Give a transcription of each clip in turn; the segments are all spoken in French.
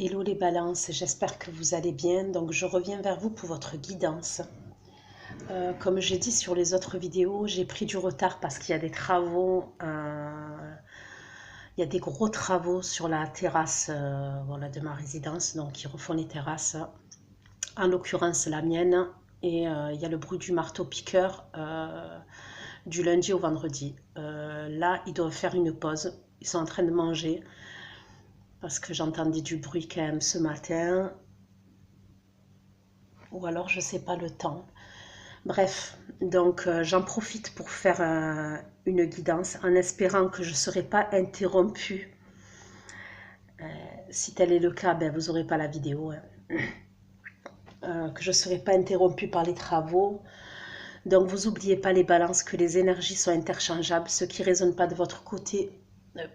Hello les balances, j'espère que vous allez bien. Donc je reviens vers vous pour votre guidance. Comme j'ai dit sur les autres vidéos, j'ai pris du retard parce qu'il y a des travaux, il y a des gros travaux sur la terrasse voilà, de ma résidence. Donc ils refont les terrasses, en l'occurrence la mienne. Et il y a le bruit du marteau-piqueur du lundi au vendredi. Là, ils doivent faire une pause. Ils sont en train de manger parce que j'entendais du bruit quand même ce matin. Ou alors je sais pas le temps. Bref, donc j'en profite pour faire une guidance en espérant que je ne serai pas interrompue. Si tel est le cas, ben, vous n'aurez pas la vidéo. Que je ne serai pas interrompue par les travaux. Donc vous n'oubliez pas les balances, que les énergies sont interchangeables. Ce qui ne résonne pas de votre côté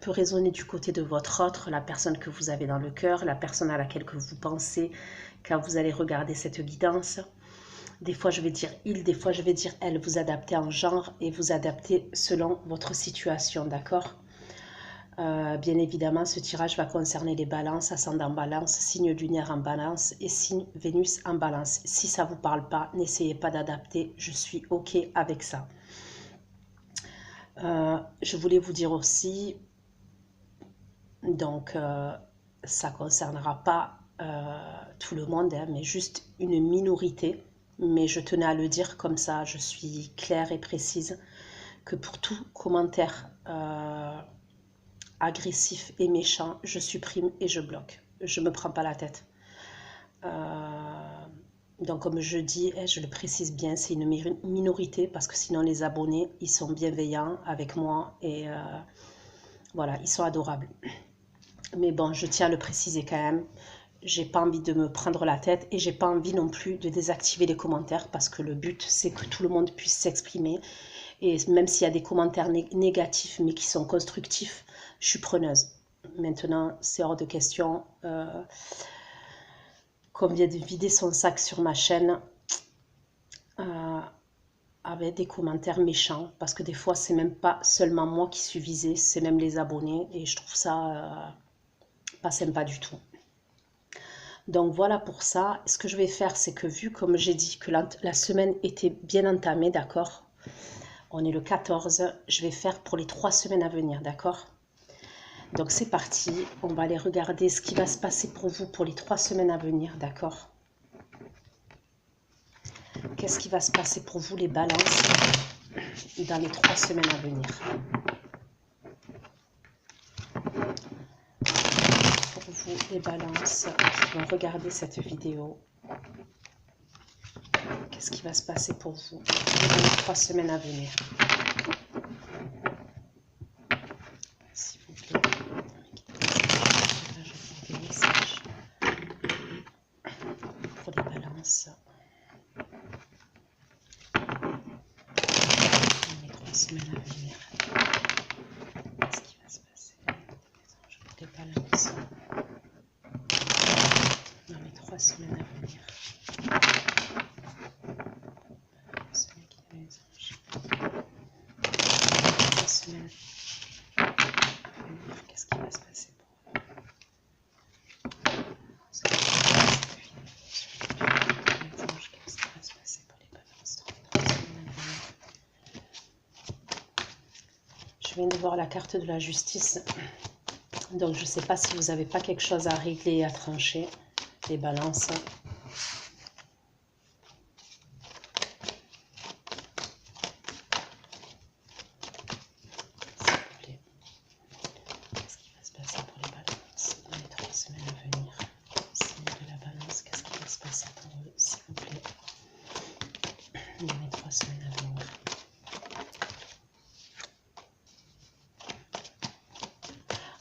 peut résonner du côté de votre autre, la personne que vous avez dans le cœur, la personne à laquelle que vous pensez quand vous allez regarder cette guidance. Des fois, je vais dire il, des fois, je vais dire elle. Vous adaptez en genre et vous adaptez selon votre situation, d'accord? Bien évidemment, ce tirage va concerner les balances, ascendant en balance, signe lunaire en balance et signe Vénus en balance. Si ça ne vous parle pas, n'essayez pas d'adapter, je suis OK avec ça. Je voulais vous dire aussi, donc ça ne concernera pas tout le monde, hein, mais juste une minorité. Mais je tenais à le dire comme ça, je suis claire et précise, que pour tout commentaire agressif et méchant, je supprime et je bloque. Je ne me prends pas la tête. Donc comme je dis, je le précise bien, c'est une minorité parce que sinon les abonnés, ils sont bienveillants avec moi et voilà, ils sont adorables. Mais bon, je tiens à le préciser quand même. J'ai pas envie de me prendre la tête et j'ai pas envie non plus de désactiver les commentaires parce que le but c'est que tout le monde puisse s'exprimer. Et même s'il y a des commentaires négatifs mais qui sont constructifs, je suis preneuse. Maintenant, c'est hors de question qu'on vienne de vider son sac sur ma chaîne avec des commentaires méchants, parce que des fois, c'est même pas seulement moi qui suis visée, c'est même les abonnés, et je trouve ça pas sympa du tout. Donc voilà pour ça. Ce que je vais faire, c'est que vu, comme j'ai dit, que la semaine était bien entamée, d'accord? On est le 14, je vais faire pour les 3 semaines à venir, d'accord? Donc c'est parti, on va aller regarder ce qui va se passer pour vous pour les 3 semaines à venir, d'accord? Qu'est-ce qui va se passer pour vous les balances dans les 3 semaines à venir? Pour vous les balances qui vont regarder cette vidéo, qu'est-ce qui va se passer pour vous dans les 3 semaines à venir? S'il vous plaît, je vais des messages pour les balances dans les 3 semaines à venir. Qu'est-ce qui va se passer pour les balances dans les 3 semaines à venir? Qu'est-ce qui va se passer pour vous? Qu'est-ce qui va se passer pour les balances dans les 3 semaines à venir? Je viens de voir la carte de la justice. Donc je ne sais pas si vous n'avez pas quelque chose à régler et à trancher, les balances.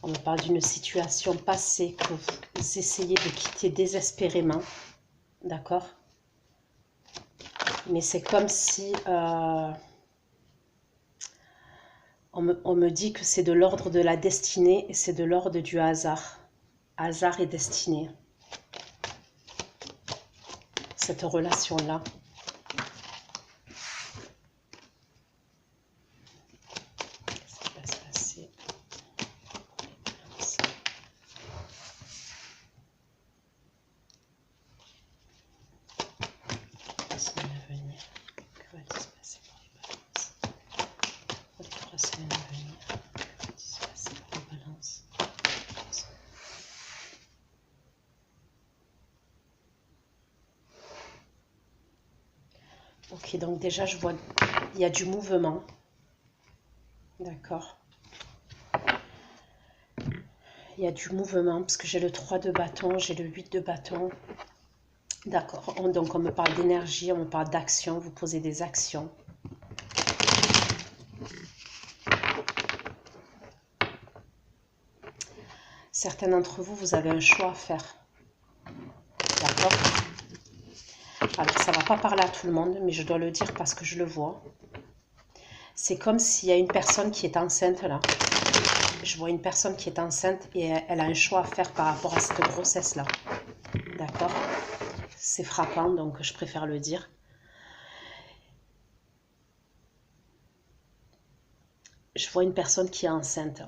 On me parle d'une situation passée que vous essayez de quitter désespérément, d'accord? Mais c'est comme si on me dit que c'est de l'ordre de la destinée et c'est de l'ordre du hasard. Hasard et destinée. Cette relation-là. 3 semaines à venir? Que va-t-il se passer pour les balances? Pour les 3 semaines à venir, que va-t-il se passer pour les balances? Ok, donc déjà je vois, il y a du mouvement. D'accord. Il y a du mouvement parce que j'ai le 3 de bâton, j'ai le 8 de bâton. D'accord. Donc on me parle d'énergie, on me parle d'action, vous posez des actions. Certains d'entre vous, vous avez un choix à faire. D'accord. Alors ça ne va pas parler à tout le monde, mais je dois le dire parce que je le vois. C'est comme s'il y a une personne qui est enceinte là. Je vois une personne qui est enceinte et elle a un choix à faire par rapport à cette grossesse-là. D'accord? C'est frappant, donc je préfère le dire. Je vois une personne qui est enceinte.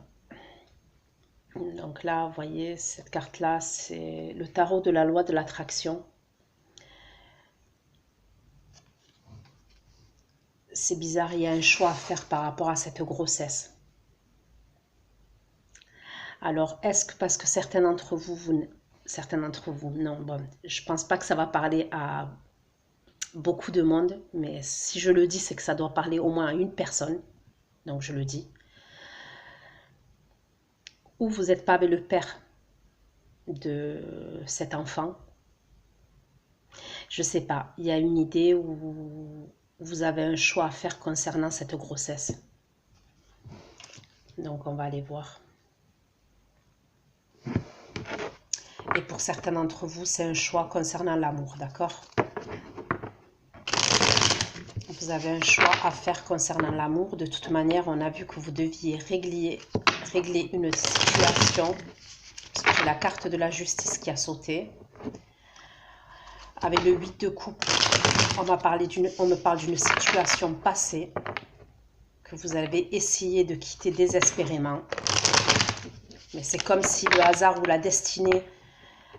Donc là, vous voyez, cette carte-là, c'est le tarot de la loi de l'attraction. C'est bizarre, il y a un choix à faire par rapport à cette grossesse. Alors, est-ce que parce que certains d'entre vous, non, bon, je pense pas que ça va parler à beaucoup de monde, mais si je le dis, c'est que ça doit parler au moins à une personne, donc je le dis. Ou vous n'êtes pas avec le père de cet enfant, je sais pas, il y a une idée où vous avez un choix à faire concernant cette grossesse. Donc on va aller voir. Et pour certains d'entre vous, c'est un choix concernant l'amour, d'accord? Vous avez un choix à faire concernant l'amour. De toute manière, on a vu que vous deviez régler une situation. Parce que j'ai la carte de la justice qui a sauté. Avec le 8 de coupe, on me parle d'une situation passée que vous avez essayé de quitter désespérément. Mais c'est comme si le hasard ou la destinée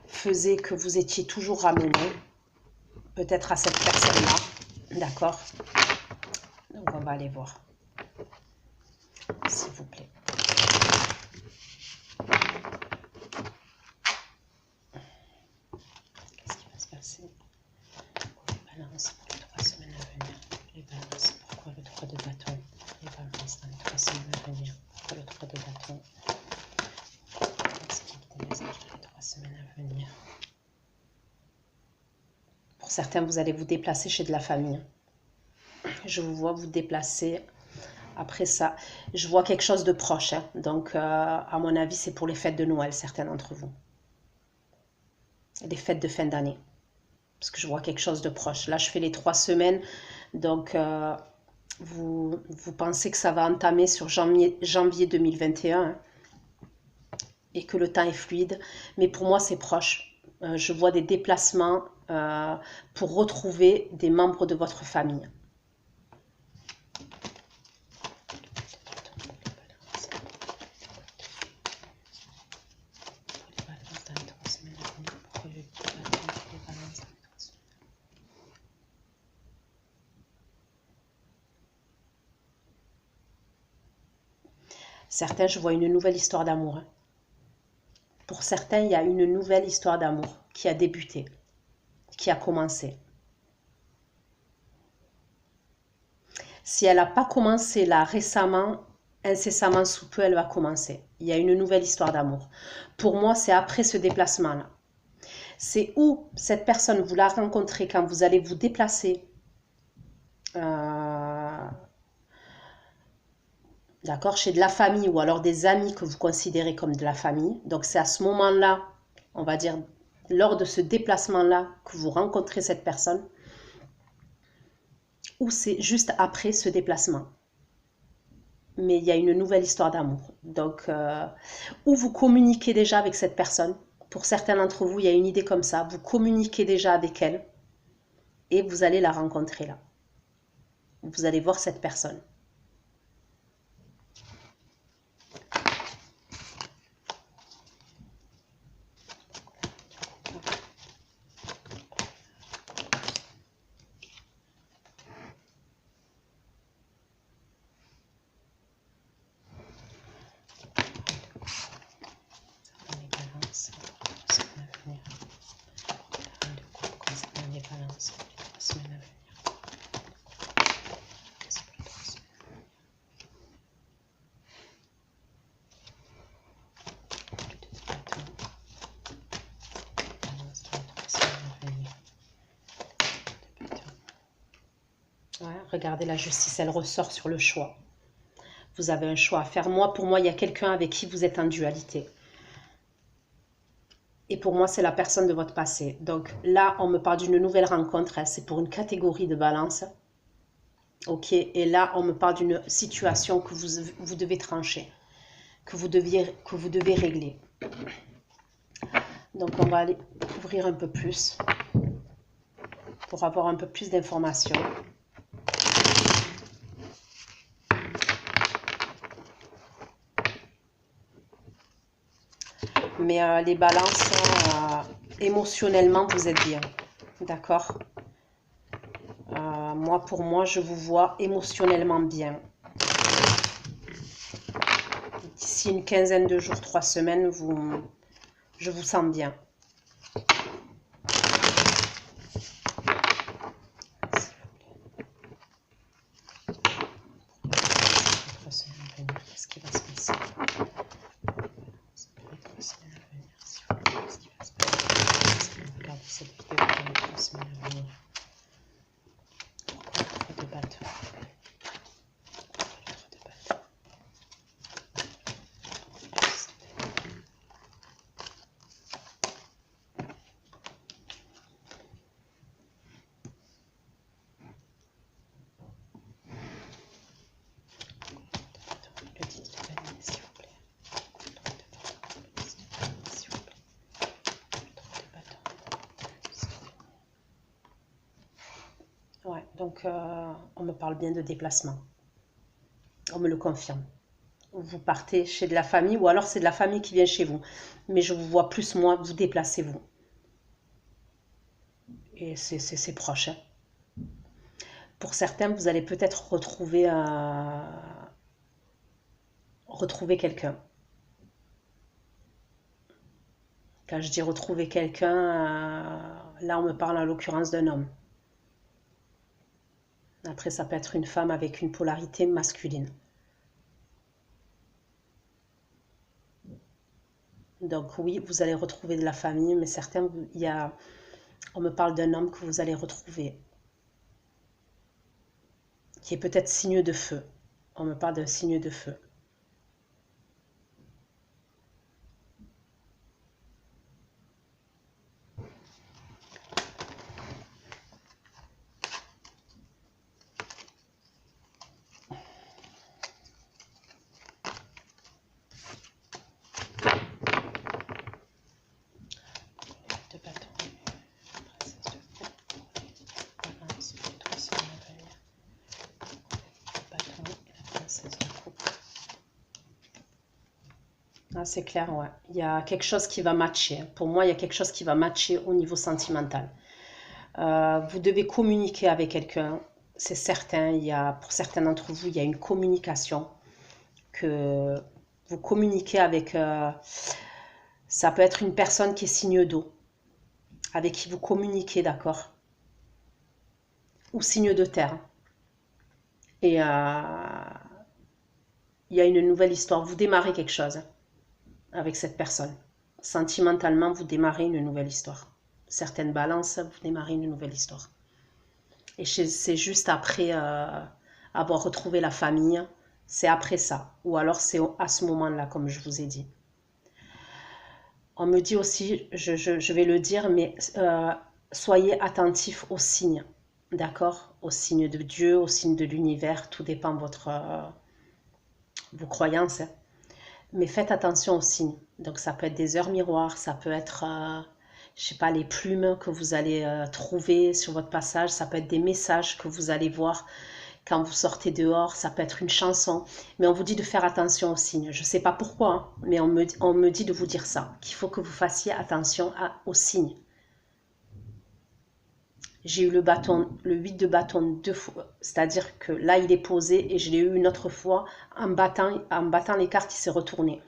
faisait que vous étiez toujours ramené, peut-être à cette personne-là. D'accord? Donc on va aller voir, s'il vous plaît. Qu'est-ce qui va se passer pour les balances pour les 3 semaines à venir? Les balances, pourquoi le 3 de bâton? Les balances dans les 3 semaines à venir, pourquoi le 3 de bâton? Qu'est-ce qui est des messages dans les 3 semaines à venir? Pour certains, vous allez vous déplacer chez de la famille. Je vous vois vous déplacer. Après ça, je vois quelque chose de proche. Hein. Donc, à mon avis, c'est pour les fêtes de Noël, certains d'entre vous. Les fêtes de fin d'année. Parce que je vois quelque chose de proche. Là, je fais les 3 semaines. Donc, vous pensez que ça va entamer sur janvier 2021. Hein, et que le temps est fluide. Mais pour moi, c'est proche. Je vois des déplacements pour retrouver des membres de votre famille. Certains, je vois une nouvelle histoire d'amour. Pour certains, il y a une nouvelle histoire d'amour qui a débuté, qui a commencé. Si elle n'a pas commencé là récemment, incessamment sous peu, elle va commencer. Il y a une nouvelle histoire d'amour. Pour moi, c'est après ce déplacement-là. C'est où cette personne, vous la rencontrez quand vous allez vous déplacer. D'accord, chez de la famille ou alors des amis que vous considérez comme de la famille. Donc c'est à ce moment-là, on va dire, lors de ce déplacement-là que vous rencontrez cette personne. Ou c'est juste après ce déplacement. Mais il y a une nouvelle histoire d'amour. Donc, où vous communiquez déjà avec cette personne. Pour certains d'entre vous, il y a une idée comme ça. Vous communiquez déjà avec elle. Et vous allez la rencontrer là. Vous allez voir cette personne. Regardez la justice, elle ressort sur le choix. Vous avez un choix à faire. Moi, pour moi, il y a quelqu'un avec qui vous êtes en dualité. Et pour moi, c'est la personne de votre passé. Donc là, on me parle d'une nouvelle rencontre. Hein, c'est pour une catégorie de balance. Ok. Et là, on me parle d'une situation que vous devez trancher. Que vous devez régler. Donc, on va aller ouvrir un peu plus. Pour avoir un peu plus d'informations. Mais les balances, émotionnellement, vous êtes bien. D'accord? Moi, pour moi, je vous vois émotionnellement bien. D'ici une quinzaine de jours, 3 semaines, je vous sens bien. Qu'est-ce qui va se passer? Regardez cette vidéo dans les 3 semaines à venir. Pourquoi de bateau? Le titre de l'année, s'il vous plaît. S'il vous plaît. Le bateau. Ouais, donc on me parle bien de déplacement. On me le confirme. Vous partez chez de la famille ou alors c'est de la famille qui vient chez vous. Mais je vous vois plus, moi, vous déplacez-vous. Et c'est proche. Hein. Pour certains, vous allez peut-être retrouver quelqu'un. Quand je dis retrouver quelqu'un, là on me parle en l'occurrence d'un homme. Après, ça peut être une femme avec une polarité masculine. Donc oui, vous allez retrouver de la famille, mais certains, on me parle d'un homme que vous allez retrouver, qui est peut-être signe de feu. On me parle d'un signe de feu. Ah, c'est clair, ouais. Il y a quelque chose qui va matcher. Pour moi, il y a quelque chose qui va matcher au niveau sentimental. Vous devez communiquer avec quelqu'un, c'est certain. Pour certains d'entre vous, il y a une communication que vous communiquez avec. Ça peut être une personne qui est signe d'eau, avec qui vous communiquez, d'accord? Ou signe de terre. Et il y a une nouvelle histoire. Vous démarrez quelque chose avec cette personne. Sentimentalement, vous démarrez une nouvelle histoire. Certaines balances, vous démarrez une nouvelle histoire. Et c'est juste après avoir retrouvé la famille, c'est après ça. Ou alors c'est à ce moment-là, comme je vous ai dit. On me dit aussi, je vais le dire, mais soyez attentifs aux signes, d'accord? Aux signes de Dieu, aux signes de l'univers, tout dépend de vos croyances. Hein. Mais faites attention aux signes. Donc ça peut être des heures miroirs, ça peut être, je sais pas, les plumes que vous allez trouver sur votre passage, ça peut être des messages que vous allez voir quand vous sortez dehors, ça peut être une chanson. Mais on vous dit de faire attention aux signes. Je ne sais pas pourquoi, hein, mais on me dit de vous dire ça, qu'il faut que vous fassiez attention aux signes. J'ai eu le 8 de bâton 2 fois, c'est-à-dire que là il est posé et je l'ai eu une autre fois en battant les cartes, il s'est retourné.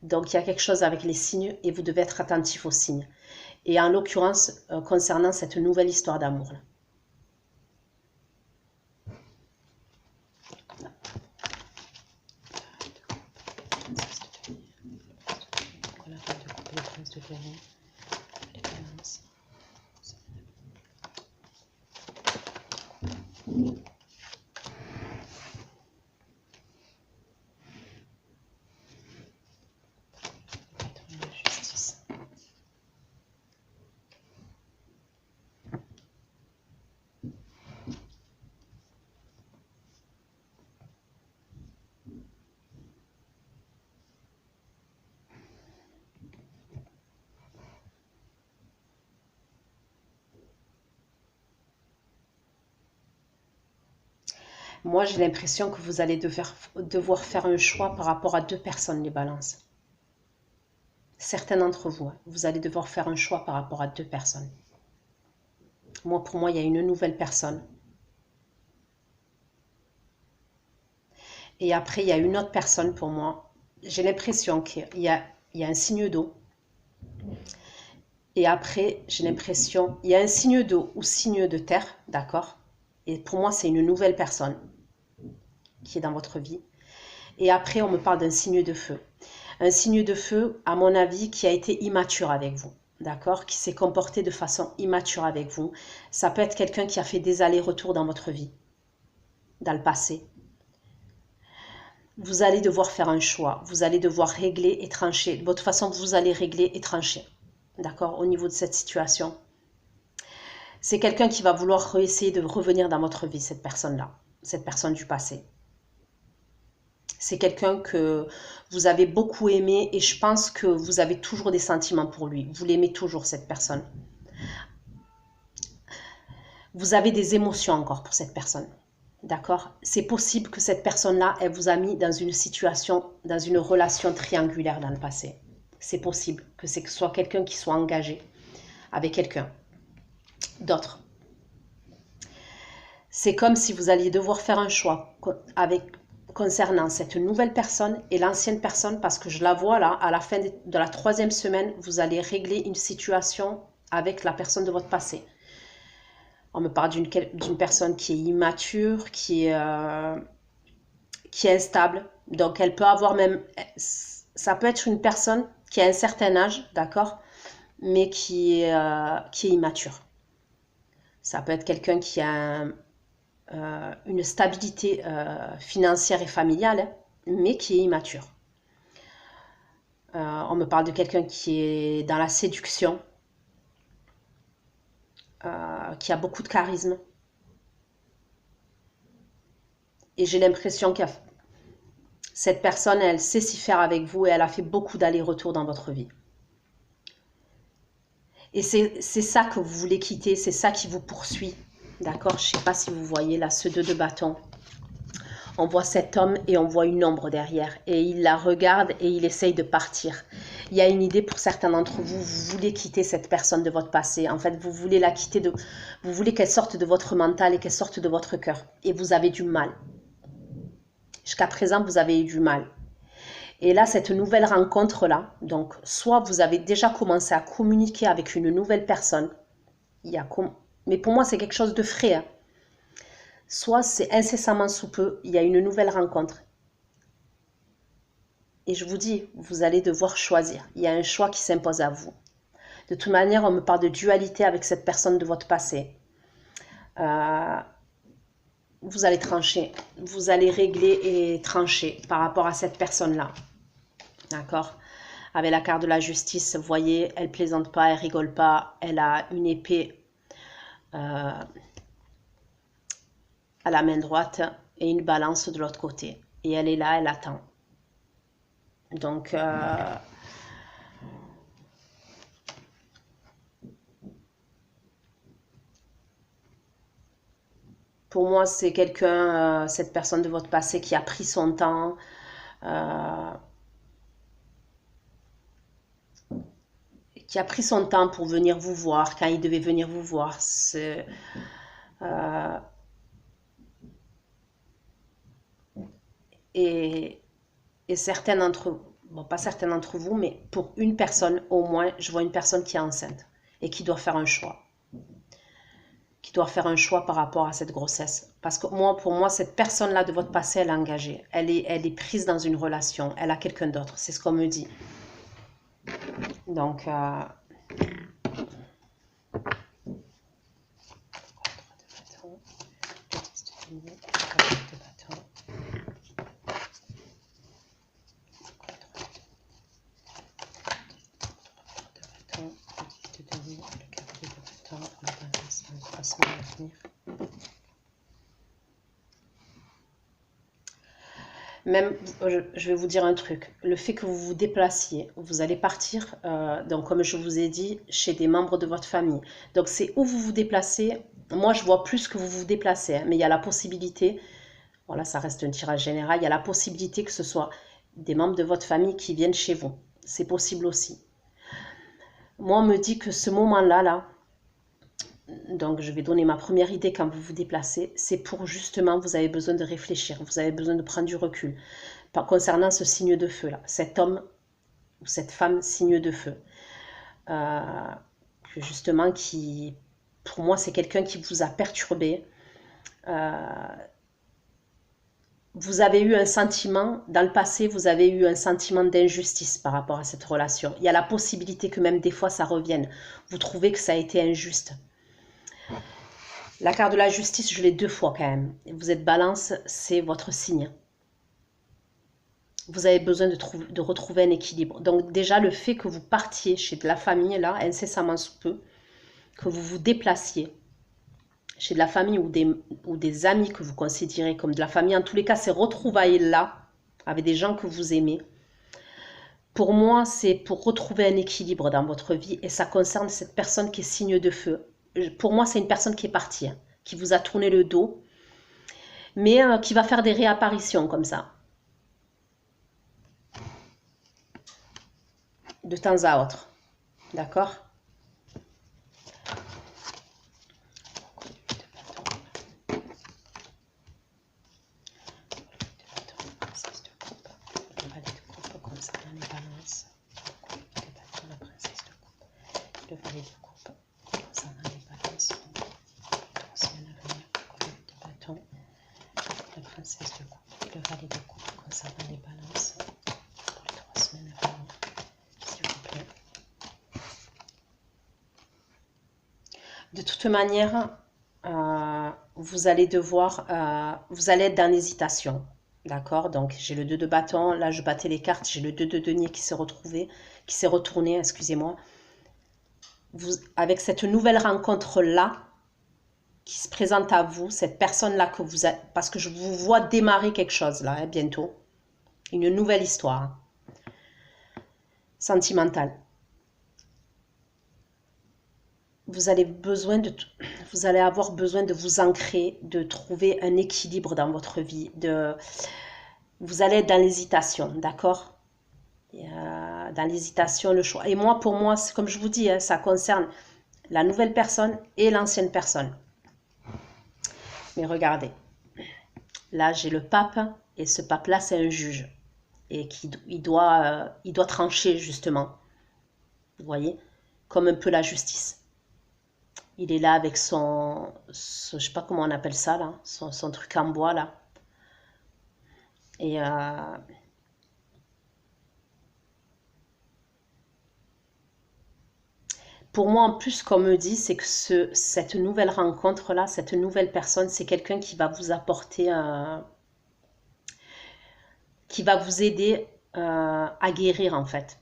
Donc il y a quelque chose avec les signes et vous devez être attentif aux signes. Et en l'occurrence, concernant cette nouvelle histoire d'amour. Moi, j'ai l'impression que vous allez devoir faire un choix par rapport à deux personnes, les balances. Certains d'entre vous, hein, vous allez devoir faire un choix par rapport à deux personnes. Moi, pour moi, il y a une nouvelle personne. Et après, il y a une autre personne pour moi. J'ai l'impression qu'il y a un signe d'eau. Et après, j'ai l'impression, il y a un signe d'eau ou signe de terre, d'accord? Et pour moi, c'est une nouvelle personne qui est dans votre vie. Et après, on me parle d'un signe de feu. Un signe de feu, à mon avis, qui a été immature avec vous, d'accord? Qui s'est comporté de façon immature avec vous. Ça peut être quelqu'un qui a fait des allers-retours dans votre vie, dans le passé. Vous allez devoir faire un choix. Vous allez devoir régler et trancher. De votre façon, vous allez régler et trancher, d'accord? Au niveau de cette situation. C'est quelqu'un qui va vouloir essayer de revenir dans votre vie, cette personne-là, cette personne du passé. C'est quelqu'un que vous avez beaucoup aimé et je pense que vous avez toujours des sentiments pour lui. Vous l'aimez toujours, cette personne. Vous avez des émotions encore pour cette personne. D'accord? C'est possible que cette personne-là, elle vous a mis dans une situation, dans une relation triangulaire dans le passé. C'est possible que ce soit quelqu'un qui soit engagé avec quelqu'un d'autre. C'est comme si vous alliez devoir faire un choix concernant cette nouvelle personne et l'ancienne personne, parce que je la vois là, à la fin de la 3e semaine, vous allez régler une situation avec la personne de votre passé. On me parle d'une personne qui est immature, qui est instable. Donc, elle peut avoir même... Ça peut être une personne qui a un certain âge, d'accord, mais qui est immature. Ça peut être quelqu'un qui a une stabilité financière et familiale, hein, mais qui est immature. On me parle de quelqu'un qui est dans la séduction, qui a beaucoup de charisme. Et j'ai l'impression que cette personne, elle sait s'y faire avec vous et elle a fait beaucoup d'allers-retours dans votre vie. Et c'est ça que vous voulez quitter, c'est ça qui vous poursuit. D'accord? Je ne sais pas si vous voyez là, ce 2 de bâton. On voit cet homme et on voit une ombre derrière. Et il la regarde et il essaye de partir. Il y a une idée pour certains d'entre vous, vous voulez quitter cette personne de votre passé. En fait, vous voulez la quitter, vous voulez qu'elle sorte de votre mental et qu'elle sorte de votre cœur. Et vous avez du mal. Jusqu'à présent, vous avez eu du mal. Et là, cette nouvelle rencontre-là, donc, soit vous avez déjà commencé à communiquer avec une nouvelle personne, mais pour moi, c'est quelque chose de frais, hein. Soit c'est incessamment sous peu, il y a une nouvelle rencontre. Et je vous dis, vous allez devoir choisir. Il y a un choix qui s'impose à vous. De toute manière, on me parle de dualité avec cette personne de votre passé. Vous allez trancher. Vous allez régler et trancher par rapport à cette personne-là. D'accord? Avec la carte de la justice, vous voyez, elle plaisante pas, elle rigole pas. Elle a une épée à la main droite et une balance de l'autre côté. Et elle est là, elle attend. Donc, pour moi, c'est quelqu'un, cette personne de votre passé qui a pris son temps, pour venir vous voir, quand il devait venir vous voir. Et certains d'entre vous, bon, pas certains d'entre vous, mais pour une personne, au moins, je vois une personne qui est enceinte et qui doit faire un choix. Qui doit faire un choix par rapport à cette grossesse. Parce que pour moi, cette personne-là de votre passé, elle est engagée. Elle est prise dans une relation. Elle a quelqu'un d'autre. C'est ce qu'on me dit. Donc, même, je vais vous dire un truc, le fait que vous vous déplaciez, vous allez partir, donc comme je vous ai dit, chez des membres de votre famille. Donc c'est où vous vous déplacez. Moi, je vois plus que vous vous déplacez, hein, mais il y a la possibilité Voilà, ça reste un tirage général. Il y a la possibilité que ce soit des membres de votre famille qui viennent chez vous. C'est possible aussi. Moi, on me dit que ce moment-là, là, donc je vais donner ma première idée quand vous vous déplacez, c'est pour justement, vous avez besoin de réfléchir, vous avez besoin de prendre du recul. Concernant ce signe de feu là, cet homme ou cette femme signe de feu, justement qui, pour moi, c'est quelqu'un qui vous a perturbé. Vous avez eu un sentiment, dans le passé, vous avez eu un sentiment d'injustice par rapport à cette relation. Il y a la possibilité que même des fois ça revienne. Vous trouvez que ça a été injuste. La carte de la justice, je l'ai 2 fois quand même. Vous êtes Balance, c'est votre signe. Vous avez besoin de retrouver un équilibre. Donc déjà, le fait que vous partiez chez de la famille, là, incessamment sous peu, que vous vous déplaciez chez de la famille ou des amis que vous considérez comme de la famille, en tous les cas, ces retrouvailles-là, avec des gens que vous aimez, pour moi, c'est pour retrouver un équilibre dans votre vie, et ça concerne cette personne qui est signe de feu. Pour moi, c'est une personne qui est partie, hein, qui vous a tourné le dos, mais qui va faire des réapparitions comme ça, de temps à autre. D'accord? Le valet de coupe concernant les balances, 3 semaines à venir, collecte de bâton, la princesse de coupe, le valet de coupe concernant les balances, pour les 3 semaines à venir, s'il vous plaît. De toute manière, vous allez devoir, vous allez être dans l'hésitation, d'accord? Donc j'ai le 2 de bâton, là je battais les cartes, j'ai le 2 de denier qui s'est retourné, excusez-moi. Avec cette nouvelle rencontre-là qui se présente à vous, cette personne-là que vous avez, parce que je vous vois démarrer quelque chose là, hein, bientôt, une nouvelle histoire, hein, sentimentale. Vous allez avoir besoin de vous ancrer, de trouver un équilibre dans votre vie. Vous allez être dans l'hésitation, d'accord? Dans l'hésitation, le choix. Et moi, pour moi, comme je vous dis, hein, ça concerne la nouvelle personne et l'ancienne personne. Mais regardez, là j'ai le pape, et ce pape-là c'est un juge, et il doit trancher justement, vous voyez, comme un peu la justice. Il est là avec son je sais pas comment on appelle ça là, son truc en bois là, et pour moi, en plus, qu'on me dit, c'est que cette nouvelle rencontre-là, cette nouvelle personne, c'est quelqu'un qui va vous apporter, qui va vous aider à guérir, en fait.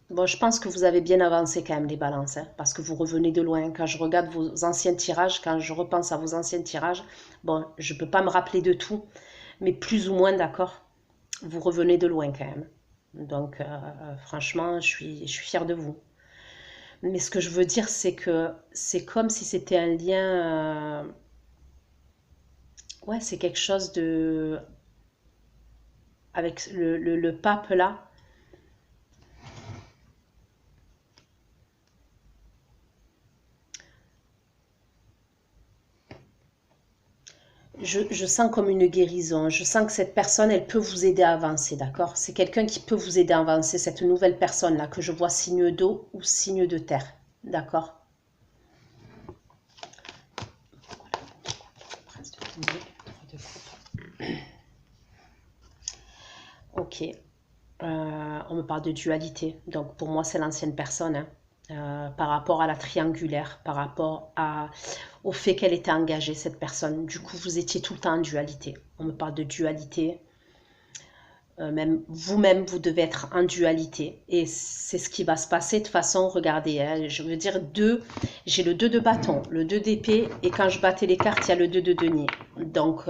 Bon, je pense que vous avez bien avancé quand même, les balances, hein, parce que vous revenez de loin. Quand je regarde vos anciens tirages, quand je repense à vos anciens tirages, bon, je ne peux pas me rappeler de tout, mais plus ou moins, d'accord, vous revenez de loin quand même. Donc, franchement, je suis fière de vous. Mais ce que je veux dire, c'est que c'est comme si c'était un lien. Ouais, c'est quelque chose de. Avec le pape là. Je sens comme une guérison. Je sens que cette personne, elle peut vous aider à avancer, d'accord? C'est quelqu'un qui peut vous aider à avancer, cette nouvelle personne là, que je vois signe d'eau ou signe de terre, d'accord? Ok. On me parle de dualité. Donc pour moi, c'est l'ancienne personne, hein. Par rapport à la triangulaire, par rapport au fait qu'elle était engagée, cette personne. Du coup, vous étiez tout le temps en dualité. On me parle de dualité. Même vous-même, vous devez être en dualité. Et c'est ce qui va se passer. De toute façon, regardez, hein, je veux dire, j'ai le 2 de bâton, le 2 d'épée, et quand je battais les cartes, il y a le 2 de denier. Donc,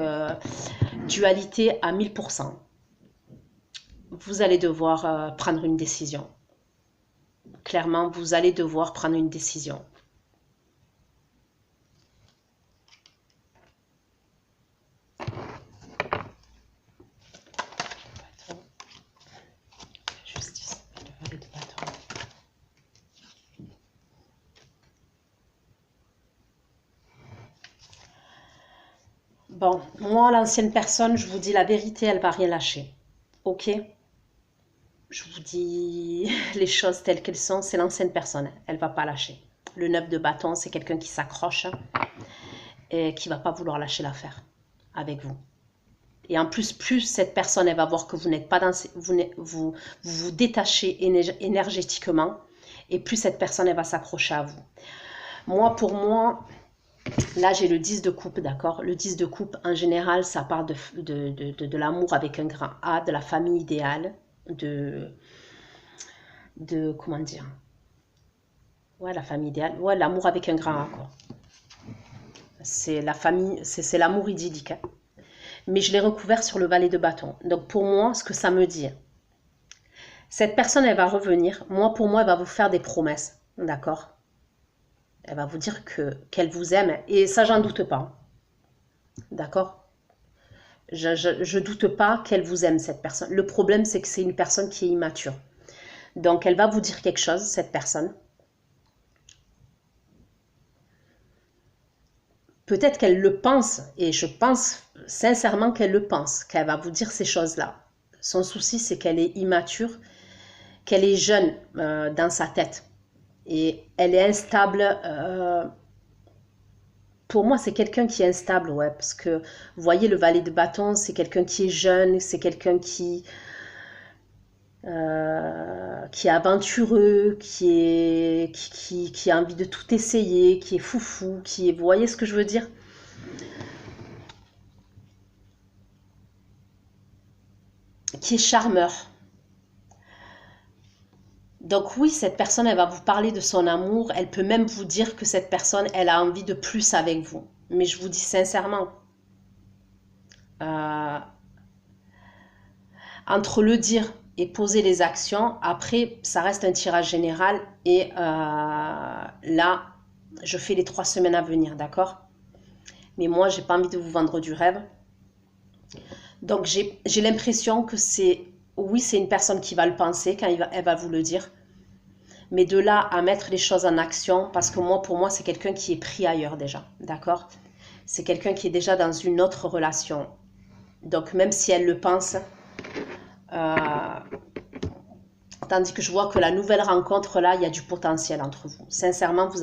dualité à 1000%. Vous allez devoir prendre une décision. Clairement, vous allez devoir prendre une décision. Bon, moi, l'ancienne personne, je vous dis la vérité, elle va rien lâcher. Ok? Je vous dis les choses telles qu'elles sont, c'est l'ancienne personne, elle va pas lâcher. Le 9 de bâton, c'est quelqu'un qui s'accroche et qui va pas vouloir lâcher l'affaire avec vous. Et en plus, plus cette personne, elle va voir que vous n'êtes pas dans... vous détachez énergétiquement, et plus cette personne, elle va s'accrocher à vous. Moi, pour moi, là, j'ai le 10 de coupe, d'accord? Le 10 de coupe, en général, ça part de l'amour avec un grand A, de la famille idéale, comment dire? Ouais, la famille idéale. Ouais, l'amour avec un grand A, quoi. C'est la famille, c'est l'amour idyllique, hein. Mais je l'ai recouvert sur le valet de bâton. Donc pour moi, ce que ça me dit, cette personne, elle va revenir. Moi, pour moi, elle va vous faire des promesses, d'accord? Elle va vous dire qu'elle vous aime, et ça, j'en doute pas, d'accord? Je doute pas qu'elle vous aime, cette personne. Le problème, c'est que c'est une personne qui est immature. Donc, elle va vous dire quelque chose, cette personne. Peut-être qu'elle le pense, et je pense sincèrement qu'elle le pense, qu'elle va vous dire ces choses-là. Son souci, c'est qu'elle est immature, qu'elle est jeune dans sa tête. Et elle est instable. Pour moi, c'est quelqu'un qui est instable, ouais. Parce que, vous voyez, le valet de bâton, c'est quelqu'un qui est jeune, c'est quelqu'un qui est aventureux, qui a envie de tout essayer, qui est foufou, qui est... Vous voyez ce que je veux dire? Qui est charmeur. Donc oui, cette personne, elle va vous parler de son amour. Elle peut même vous dire que cette personne, elle a envie de plus avec vous. Mais je vous dis sincèrement, euh, entre le dire et poser les actions, après, ça reste un tirage général. Et là, je fais les 3 semaines à venir, d'accord? Mais moi, j'ai pas envie de vous vendre du rêve. Donc, j'ai l'impression que c'est... Oui, c'est une personne qui va le penser quand elle va vous le dire. Mais de là à mettre les choses en action, parce que moi, pour moi, c'est quelqu'un qui est pris ailleurs déjà, d'accord? C'est quelqu'un qui est déjà dans une autre relation. Donc, même si elle le pense, euh, tandis que je vois que la nouvelle rencontre, là, il y a du potentiel entre vous. Sincèrement, il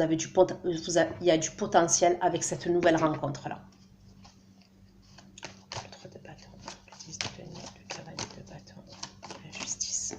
y a du potentiel avec cette nouvelle rencontre-là. Le 3 de bâton, le 10 de denier, le cavalier de bâton, la justice.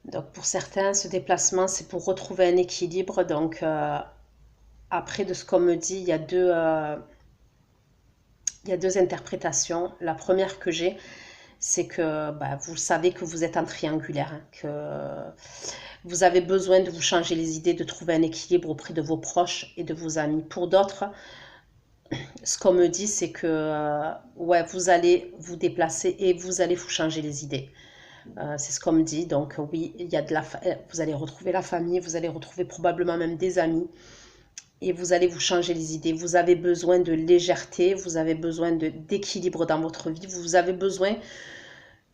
Donc pour certains, ce déplacement, c'est pour retrouver un équilibre. Donc après, de ce qu'on me dit, il y a deux interprétations. La première que j'ai, c'est que bah, vous savez que vous êtes en triangulaire, hein, que vous avez besoin de vous changer les idées, de trouver un équilibre auprès de vos proches et de vos amis. Pour d'autres, ce qu'on me dit, c'est que ouais, vous allez vous déplacer et vous allez vous changer les idées. C'est ce qu'on me dit. Donc oui, il y a vous allez retrouver la famille, vous allez retrouver probablement même des amis et vous allez vous changer les idées. Vous avez besoin de légèreté, vous avez besoin d'équilibre dans votre vie, vous avez besoin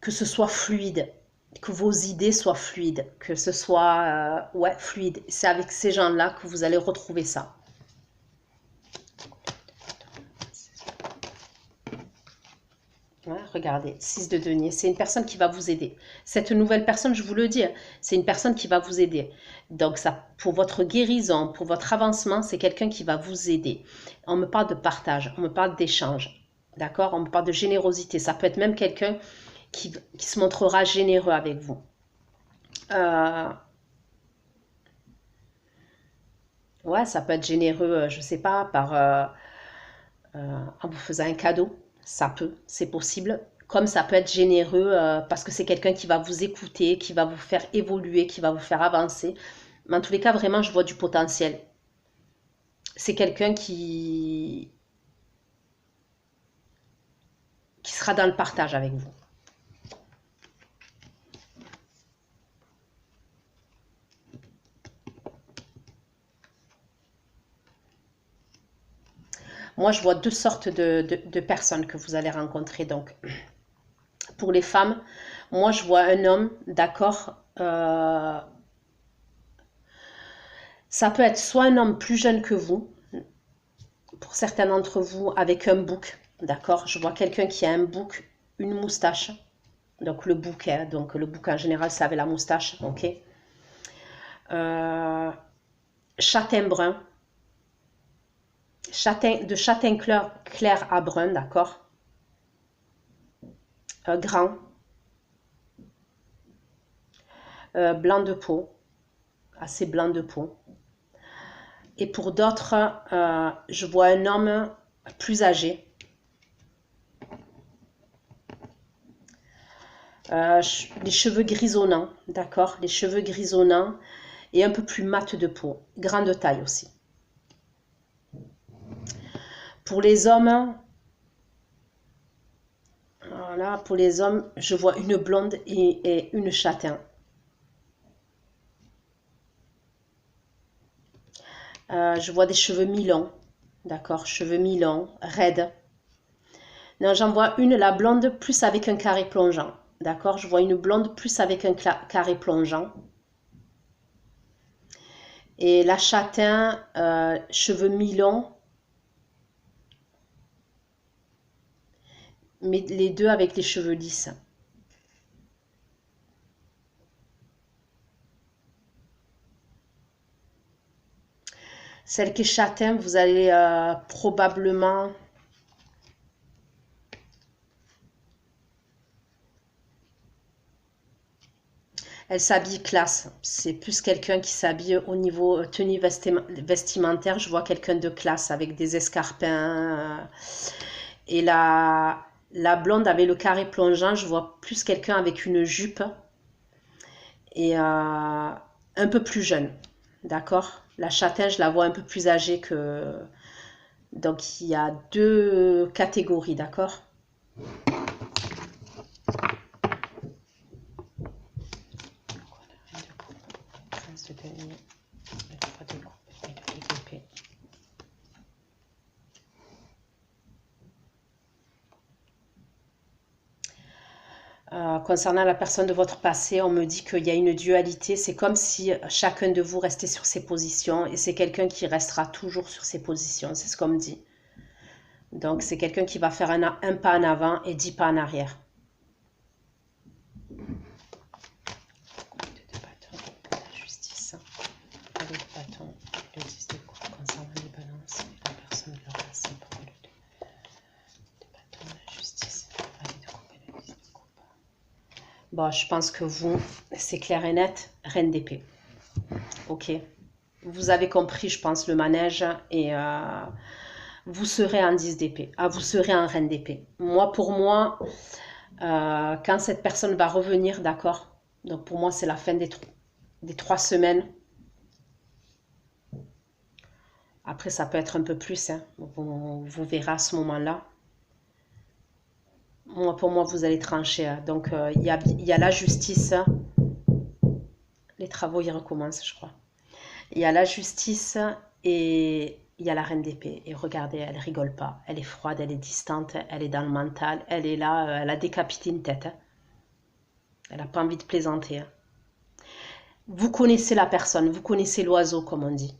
que ce soit fluide, que vos idées soient fluides, que ce soit ouais, fluide. C'est avec ces gens-là que vous allez retrouver ça. Ouais, regardez, 6 de denier, c'est une personne qui va vous aider. Cette nouvelle personne, je vous le dis, hein, c'est une personne qui va vous aider. Donc ça, pour votre guérison, pour votre avancement, c'est quelqu'un qui va vous aider. On me parle de partage, on me parle d'échange, d'accord? On me parle de générosité. Ça peut être même quelqu'un qui se montrera généreux avec vous. Ouais, ça peut être généreux, je sais pas, en vous faisant un cadeau. Ça peut, c'est possible. Comme ça peut être généreux parce que c'est quelqu'un qui va vous écouter, qui va vous faire évoluer, qui va vous faire avancer. Mais en tous les cas, vraiment, je vois du potentiel. C'est quelqu'un qui sera dans le partage avec vous. Moi, je vois deux sortes de personnes que vous allez rencontrer. Donc, pour les femmes, moi, je vois un homme, d'accord, ça peut être soit un homme plus jeune que vous, pour certains d'entre vous, avec un bouc, d'accord. Je vois quelqu'un qui a un bouc, une moustache, donc le bouc, hein, donc le bouc en général, c'est avec la moustache, ok. Châtain brun, de châtain clair à brun, d'accord. Grand, blanc de peau, assez blanc de peau. Et pour d'autres, je vois un homme plus âgé. Les cheveux grisonnants, d'accord, les cheveux grisonnants et un peu plus mat de peau, grande taille aussi. Pour les hommes, voilà, pour les hommes, je vois une blonde et une châtain. Je vois des cheveux mi-longs, d'accord, cheveux mi-longs, raides. Non, j'en vois une, la blonde, plus avec un carré plongeant, d'accord, je vois une blonde plus avec un carré plongeant. Et la châtain, cheveux mi-longs, mais les deux avec les cheveux lisses. Celle qui est châtain, vous allez probablement... Elle s'habille classe. C'est plus quelqu'un qui s'habille au niveau tenue vestimentaire. Je vois quelqu'un de classe avec des escarpins. Et la blonde avec le carré plongeant, je vois plus quelqu'un avec une jupe et un peu plus jeune. D'accord? La châtain, je la vois un peu plus âgée que... Donc, il y a deux catégories, d'accord? Concernant la personne de votre passé, on me dit qu'il y a une dualité. C'est comme si chacun de vous restait sur ses positions et c'est quelqu'un qui restera toujours sur ses positions. C'est ce qu'on me dit. Donc, c'est quelqu'un qui va faire un pas en avant et 10 pas en arrière. La justice, avec le bâton, le 10 de coupe concernant les balances, la personne de leur passé pour le bâton, la justice, avec de coupe et le 10 de coupe. Bon, je pense que vous, c'est clair et net, reine d'épée. Ok. Vous avez compris, je pense, le manège et vous serez en 10 d'épée. Ah, vous serez en reine d'épée. Moi, pour moi, quand cette personne va revenir, d'accord, donc pour moi, c'est la fin des 3 semaines. Après, ça peut être un peu plus, hein. Vous verrez à ce moment-là. Moi, pour moi, vous allez trancher. Hein. Donc, il y a la justice. Les travaux, ils recommencent, je crois. Il y a la justice et il y a la reine d'épée. Et regardez, elle rigole pas. Elle est froide, elle est distante, elle est dans le mental. Elle est là, elle a décapité une tête. Hein. Elle n'a pas envie de plaisanter. Hein. Vous connaissez la personne, vous connaissez l'oiseau, comme on dit.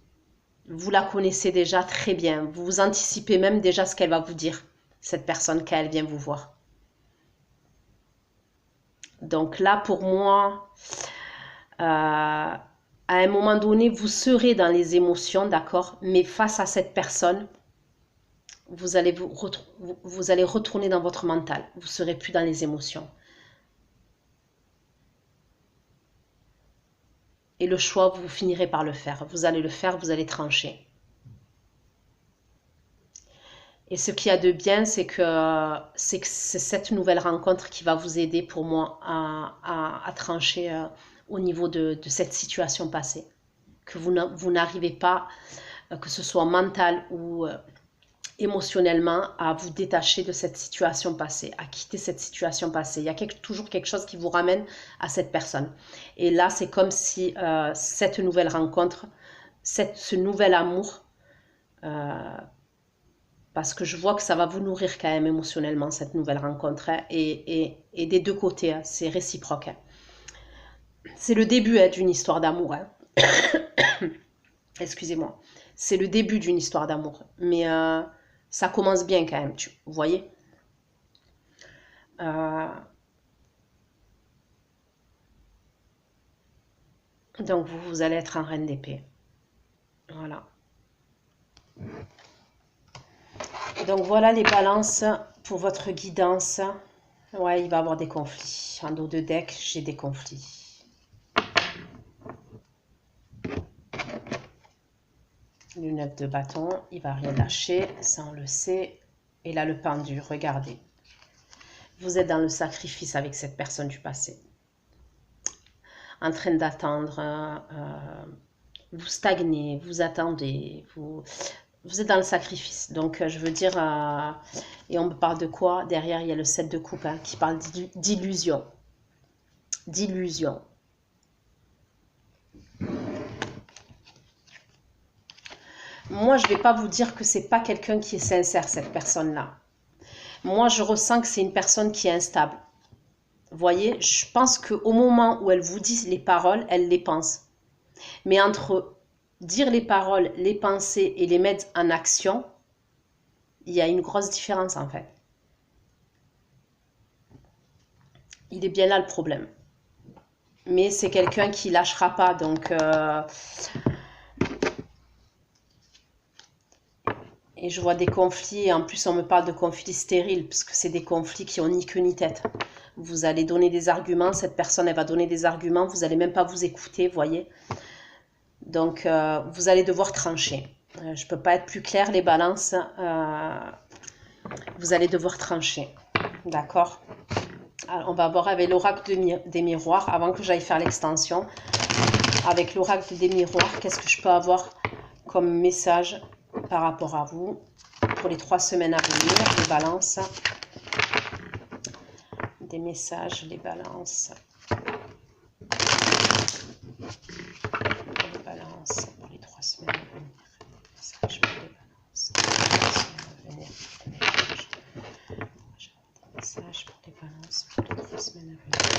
Vous la connaissez déjà très bien. Vous anticipez même déjà ce qu'elle va vous dire, cette personne, quand elle vient vous voir. Donc là, pour moi, à un moment donné, vous serez dans les émotions, d'accord? Mais face à cette personne, vous allez retourner dans votre mental. Vous ne serez plus dans les émotions. Et le choix, vous finirez par le faire. Vous allez le faire, vous allez trancher. Et ce qu'il y a de bien, c'est que c'est cette nouvelle rencontre qui va vous aider pour moi à trancher au niveau de cette situation passée. Que vous n'arrivez pas, que ce soit mental ou émotionnellement, à vous détacher de cette situation passée, à quitter cette situation passée. Il y a toujours quelque chose qui vous ramène à cette personne. Et là, c'est comme si cette nouvelle rencontre, ce nouvel amour Parce que je vois que ça va vous nourrir quand même émotionnellement, cette nouvelle rencontre. Hein, et des deux côtés, hein, c'est réciproque. Hein. C'est le début d'une histoire d'amour. Hein. Excusez-moi. C'est le début d'une histoire d'amour. Mais ça commence bien quand même, vous voyez. Donc vous allez être en reine d'épée. Voilà. Donc voilà les balances pour votre guidance. Ouais, il va y avoir des conflits. En dos de deck, j'ai des conflits. Le 9 de bâton, il va rien lâcher, ça on le sait. Et là le pendu, regardez. Vous êtes dans le sacrifice avec cette personne du passé. En train d'attendre, vous stagnez, vous attendez, vous êtes dans le sacrifice. Donc, je veux dire, et on me parle de quoi? Derrière, il y a le 7 de coupe hein, qui parle d'illusion. D'illusion. Moi, je ne vais pas vous dire que c'est pas quelqu'un qui est sincère, cette personne-là. Moi, je ressens que c'est une personne qui est instable. Vous voyez, je pense qu'au moment où elle vous dit les paroles, elle les pense. Mais entre dire les paroles, les penser et les mettre en action, il y a une grosse différence en fait. Il est bien là le problème. Mais c'est quelqu'un qui lâchera pas, donc... Et je vois des conflits, et en plus on me parle de conflits stériles, parce que c'est des conflits qui ont ni queue ni tête. Vous allez donner des arguments, cette personne elle va donner des arguments, vous n'allez même pas vous écouter, vous voyez. Donc vous allez devoir trancher. Je ne peux pas être plus claire, les balances. Vous allez devoir trancher. D'accord? On va voir avec l'oracle des miroirs, avant que j'aille faire l'extension. Avec l'oracle des miroirs, qu'est-ce que je peux avoir comme message par rapport à vous pour les 3 semaines à venir, les balances. Des messages, les balances. Les balances pour les 3 semaines à venir. Message pour les balances. Des messages pour les balances pour les 3 semaines à venir.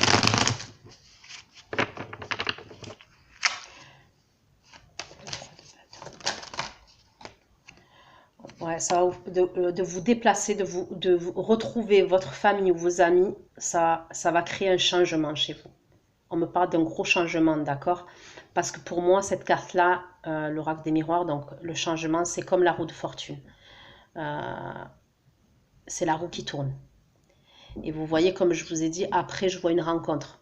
Ouais, ça va de vous déplacer, de vous retrouver votre famille ou vos amis, ça va créer un changement chez vous. On me parle d'un gros changement, d'accord? Parce que pour moi, cette carte-là, l'oracle des miroirs, donc le changement, c'est comme la roue de fortune. C'est la roue qui tourne. Et vous voyez, comme je vous ai dit, après, je vois une rencontre.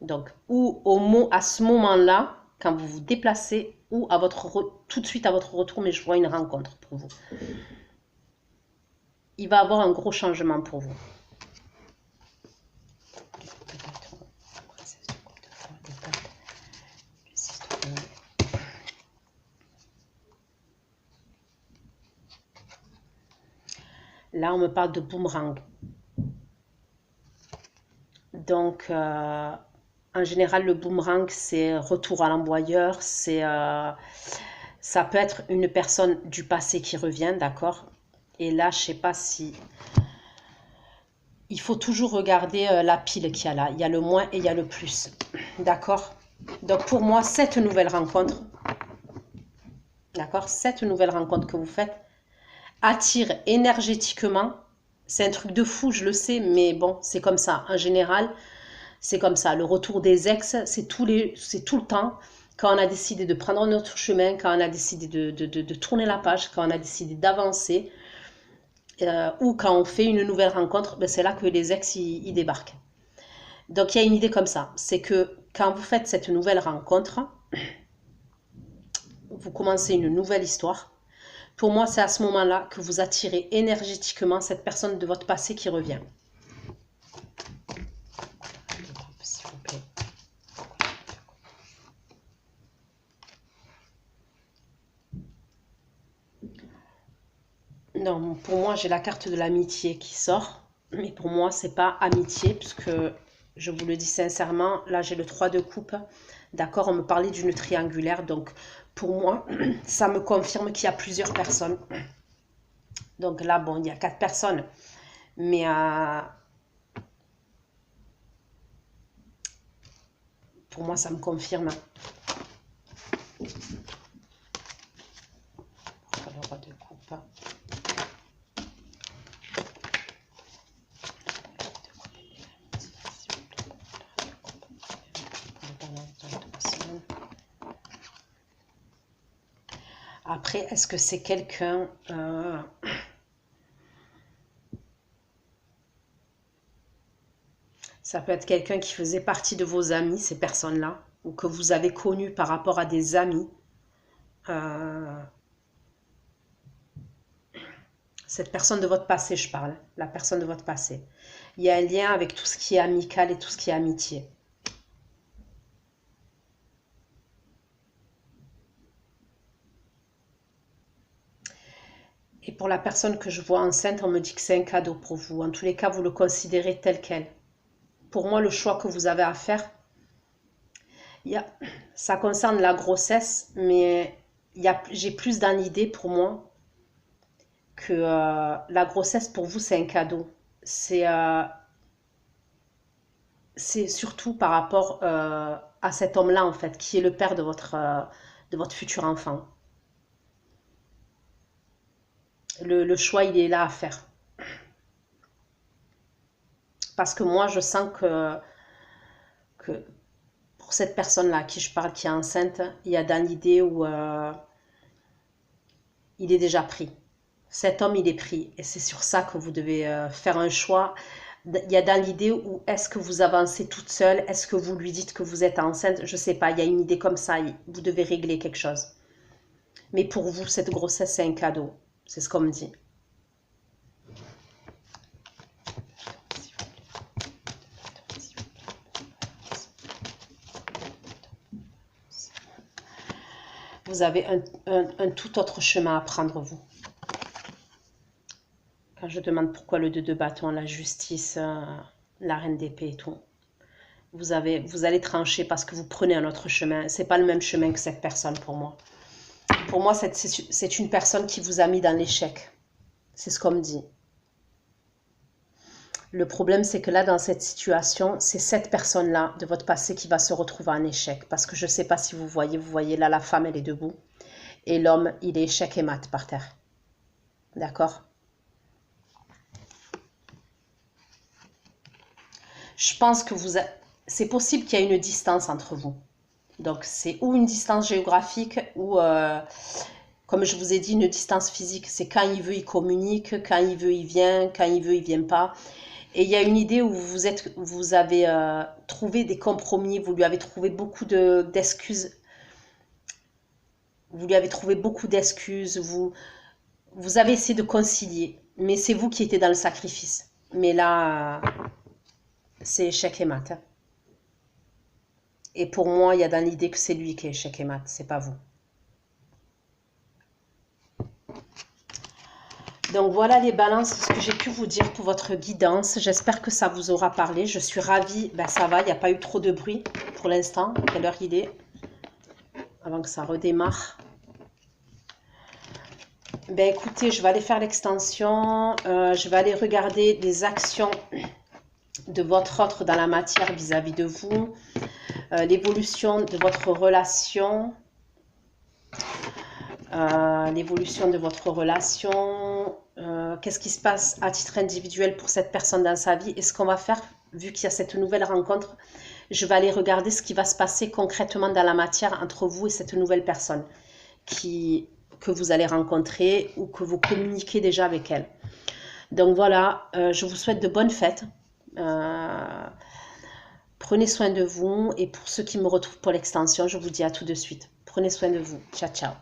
Donc, ou à ce moment-là, quand vous vous déplacez, ou à tout de suite à votre retour, mais je vois une rencontre pour vous. Il va y avoir un gros changement pour vous. Là, on me parle de boomerang. Donc, en général, le boomerang, c'est retour à l'envoyeur. Ça peut être une personne du passé qui revient, d'accord? Et là, je ne sais pas si... Il faut toujours regarder la pile qu'il y a là. Il y a le moins et il y a le plus. D'accord? Donc, pour moi, cette nouvelle rencontre, d'accord? Cette nouvelle rencontre que vous faites attire énergétiquement. C'est un truc de fou, je le sais, mais bon, c'est comme ça. En général, c'est comme ça. Le retour des ex, c'est tout le temps. Quand on a décidé de prendre notre chemin, quand on a décidé de tourner la page, quand on a décidé d'avancer, ou quand on fait une nouvelle rencontre, ben c'est là que les ex, ils débarquent. Donc, il y a une idée comme ça. C'est que quand vous faites cette nouvelle rencontre, vous commencez une nouvelle histoire. Pour moi, c'est à ce moment-là que vous attirez énergétiquement cette personne de votre passé qui revient. S'il vous plaît. Non, pour moi, j'ai la carte de l'amitié qui sort. Mais pour moi, c'est pas amitié, puisque je vous le dis sincèrement, là, j'ai le 3 de coupe. D'accord, on me parlait d'une triangulaire. Donc, pour moi, ça me confirme qu'il y a plusieurs personnes Donc là, bon, il y a 4 personnes. Mais pour moi, ça me confirme. Pourquoi le roi de coupe? Après, est-ce que c'est quelqu'un... ça peut être quelqu'un qui faisait partie de vos amis, ces personnes-là, ou que vous avez connu par rapport à des amis. Cette personne de votre passé, je parle, la personne de votre passé. Il y a un lien avec tout ce qui est amical et tout ce qui est amitié. Et pour la personne que je vois enceinte, on me dit que c'est un cadeau pour vous. En tous les cas, vous le considérez tel quel. Pour moi, le choix que vous avez à faire, ça concerne la grossesse, mais j'ai plus dans l'idée pour moi que la grossesse pour vous, c'est un cadeau. C'est surtout par rapport à cet homme-là, en fait, qui est le père de votre futur enfant. Le choix, il est là à faire. Parce que moi, je sens que pour cette personne-là à qui je parle, qui est enceinte, il y a dans l'idée où il est déjà pris. Cet homme, il est pris. Et c'est sur ça que vous devez faire un choix. Il y a dans l'idée où est-ce que vous avancez toute seule? Est-ce que vous lui dites que vous êtes enceinte? Je ne sais pas, il y a une idée comme ça. Vous devez régler quelque chose. Mais pour vous, cette grossesse, c'est un cadeau. C'est ce qu'on me dit. Vous avez un tout autre chemin à prendre, vous. Quand je demande pourquoi le 2 de bâton, la justice, la reine d'épée et tout, vous allez trancher parce que vous prenez un autre chemin. C'est pas le même chemin que cette personne pour moi. Pour moi, c'est une personne qui vous a mis dans l'échec. C'est ce qu'on me dit. Le problème, c'est que là, dans cette situation, c'est cette personne-là de votre passé qui va se retrouver en échec. Parce que je ne sais pas si vous voyez là, la femme, elle est debout. Et l'homme, il est échec et mat par terre. D'accord? Je pense que c'est possible qu'il y ait une distance entre vous. Donc, c'est ou une distance géographique ou, comme je vous ai dit, une distance physique. C'est quand il veut, il communique. Quand il veut, il vient. Quand il veut, il ne vient pas. Et il y a une idée où vous avez trouvé des compromis, vous lui avez trouvé beaucoup d'excuses. Vous lui avez trouvé beaucoup d'excuses, vous avez essayé de concilier, mais c'est vous qui étiez dans le sacrifice. Mais là, c'est échec et mat. Et pour moi, il y a dans l'idée que c'est lui qui est échec et mat, c'est pas vous. Donc voilà les balances, ce que j'ai pu vous dire pour votre guidance. J'espère que ça vous aura parlé. Je suis ravie. Ben, ça va, il n'y a pas eu trop de bruit pour l'instant. Quelle heure il est? Avant que ça redémarre. Ben écoutez, je vais aller faire l'extension. Je vais aller regarder les actions de votre autre dans la matière vis-à-vis de vous. L'évolution de votre relation. L'évolution de votre relation, qu'est-ce qui se passe à titre individuel pour cette personne dans sa vie. Et ce qu'on va faire, vu qu'il y a cette nouvelle rencontre, je vais aller regarder ce qui va se passer concrètement dans la matière entre vous et cette nouvelle personne que vous allez rencontrer ou que vous communiquez déjà avec elle. Donc voilà, je vous souhaite de bonnes fêtes. Prenez soin de vous. Et pour ceux qui me retrouvent pour l'extension, je vous dis à tout de suite. Prenez soin de vous. Ciao, ciao.